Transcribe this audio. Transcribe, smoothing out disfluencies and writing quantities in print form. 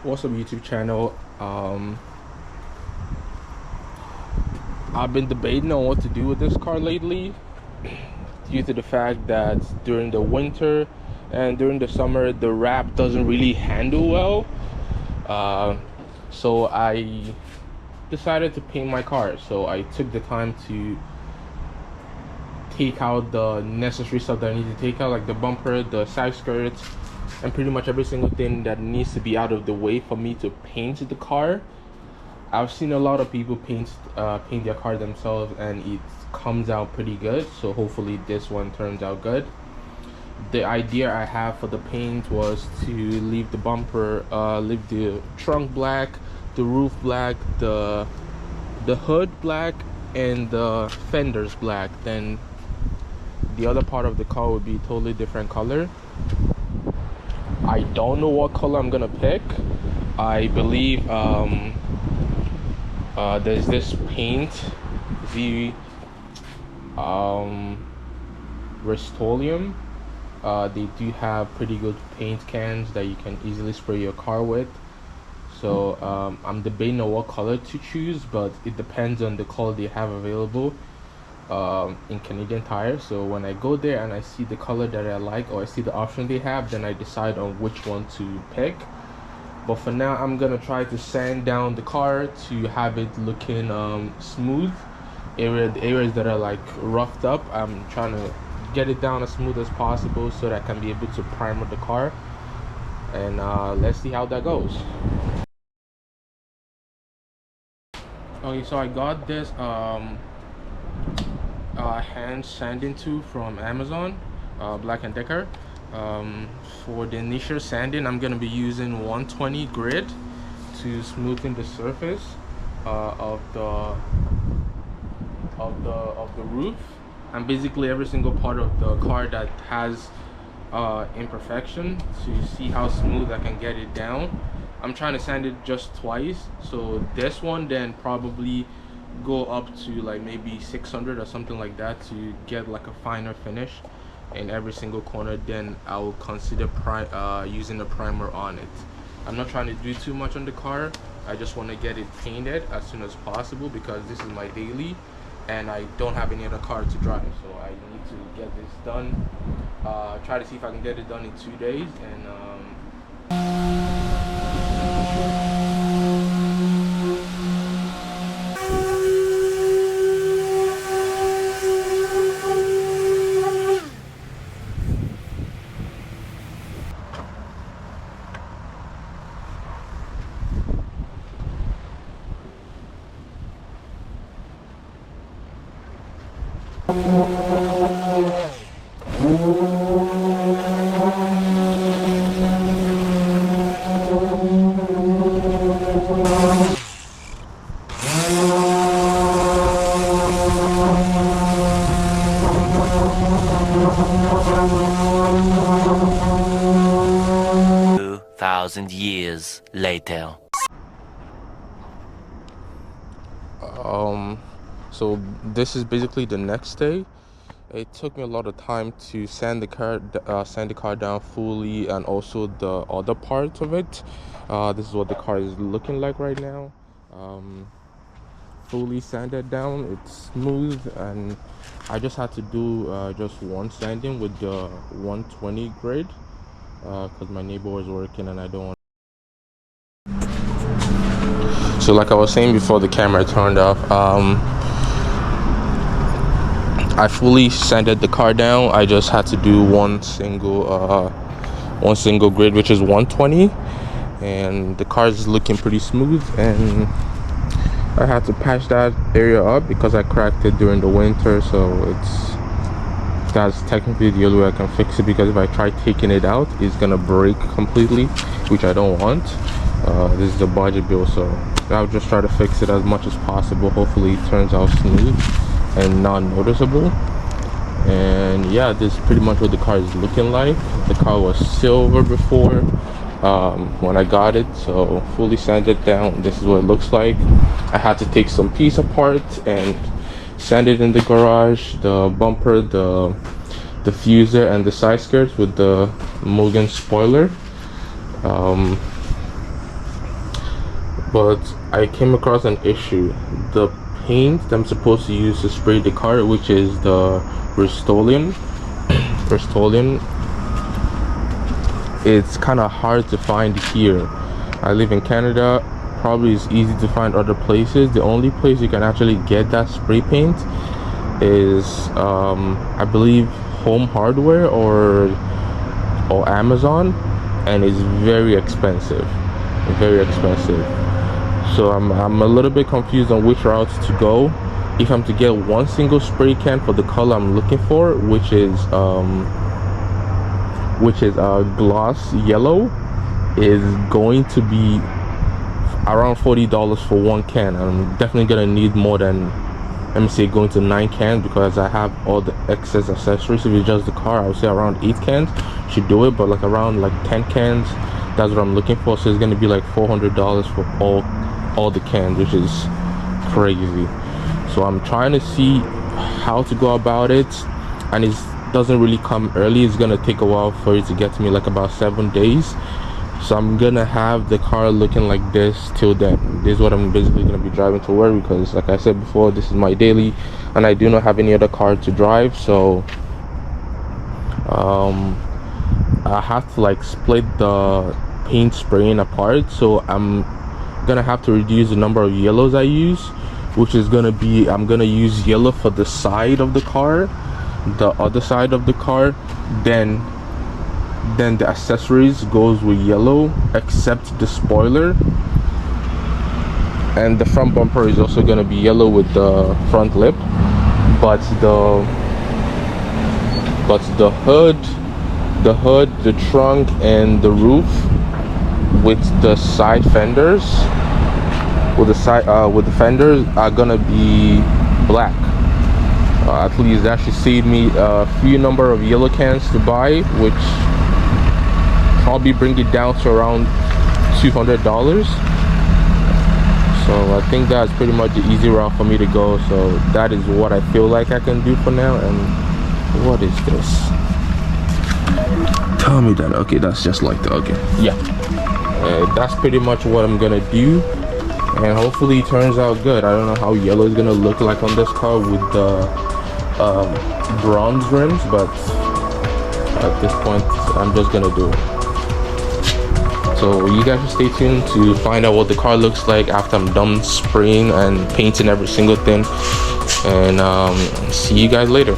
What's up, YouTube channel? I've been debating on what to do with this car lately due to the fact that during the winter and during the summer the wrap doesn't really handle well. So I decided to paint my car. So I took the time to take out the necessary stuff that I need to take out, like the bumper, the side skirts, and pretty much every single thing that needs to be out of the way for me to paint the car. I've seen a lot of people paint their car themselves, and it comes out pretty good. So hopefully this one turns out good. The idea I have for the paint was to leave the bumper, leave the trunk black, the roof black, the hood black, and the fenders black. Then the other part of the car would be totally different color. I don't know what color I'm gonna pick. I believe there's this paint, the Rust-Oleum. They do have pretty good paint cans that you can easily spray your car with. So I'm debating on what color to choose, but it depends on the color they have available in Canadian Tire. So when I go there and I see the color that I like, or I see the option they have, then I decide on which one to pick. But for now, I'm gonna try to sand down the car to have it looking smooth. The areas that are like roughed up, I'm trying to get it down as smooth as possible so that I can be able to primer the car. And let's see how that goes. Okay, so I got this hand sanding tool from Amazon, Black & Decker. For the initial sanding, I'm gonna be using 120 grit to smoothen the surface of the roof, and basically every single part of the car that has imperfection, to see how smooth I can get it down. I'm trying to sand it just twice, so this one then probably go up to like maybe 600 or something like that to get like a finer finish in every single corner. Then I will consider using a primer on it. I'm not trying to do too much on the car. I just want to get it painted as soon as possible because this is my daily and I don't have any other car to drive, so I need to get this done. Try to see if I can get it done in 2 days. And 2,000 years later. So this is basically the next day. It took me a lot of time to sand the car down fully, and also the other parts of it. This is what the car is looking like right now. Fully sanded down, it's smooth, and I just had to do just one sanding with the 120 grade because my neighbor was working and I don't want. So like I was saying before the camera turned off, I fully sanded the car down. I just had to do one single grid, which is 120, and the car is looking pretty smooth. And I had to patch that area up because I cracked it during the winter, so that's technically the only way I can fix it, because if I try taking it out, it's gonna break completely, which I don't want. This is a budget bill, so I'll just try to fix it as much as possible. Hopefully it turns out smooth and non-noticeable. And yeah, this is pretty much what the car is looking like. The car was silver before when I got it, so fully sanded down, this is what it looks like. I had to take some piece apart and sand it in the garage, the bumper, the diffuser, and the side skirts with the Mugen spoiler. but I came across an issue. The paint that I'm supposed to use to spray the car, which is the Rust-Oleum, it's kind of hard to find here. I live in Canada. Probably it's easy to find other places. The only place you can actually get that spray paint is I believe Home Hardware or Amazon, and it's very expensive, so I'm a little bit confused on which routes to go. If I'm to get one single spray can for the color I'm looking for, which is gloss yellow, is going to be around $40 for one can. I'm definitely gonna need more than, let me say, going to 9 cans, because I have all the excess accessories. If it's just the car, I would say around 8 cans should do it, but like around like 10 cans, that's what I'm looking for. So it's gonna be like $400 for all the cans, which is crazy. So I'm trying to see how to go about it, and it doesn't really come early. It's gonna take a while for it to get to me, like about 7 days. So I'm gonna have the car looking like this till then. This is what I'm basically gonna be driving to work, because like I said before, this is my daily, and I do not have any other car to drive. So I have to like split the paint spraying apart. So I'm gonna have to reduce the number of yellows I use, which is gonna be, I'm gonna use yellow for the side of the car, the other side of the car, then the accessories goes with yellow, except the spoiler, and the front bumper is also gonna be yellow with the front lip, but the hood, the trunk, and the roof with the side fenders, with the fenders are gonna be black. At least that should save me a few number of yellow cans to buy, which probably bring it down to around $200. So I think that's pretty much the easy route for me to go. So that is what I feel like I can do for now. And what is this? Tell me that. Okay, that's just like the, okay, yeah, that's pretty much what I'm gonna do, and hopefully it turns out good. I don't know how yellow is gonna look like on this car with the bronze rims, but at this point I'm just gonna do it. So you guys should stay tuned to find out what the car looks like after I'm done spraying and painting every single thing, and see you guys later.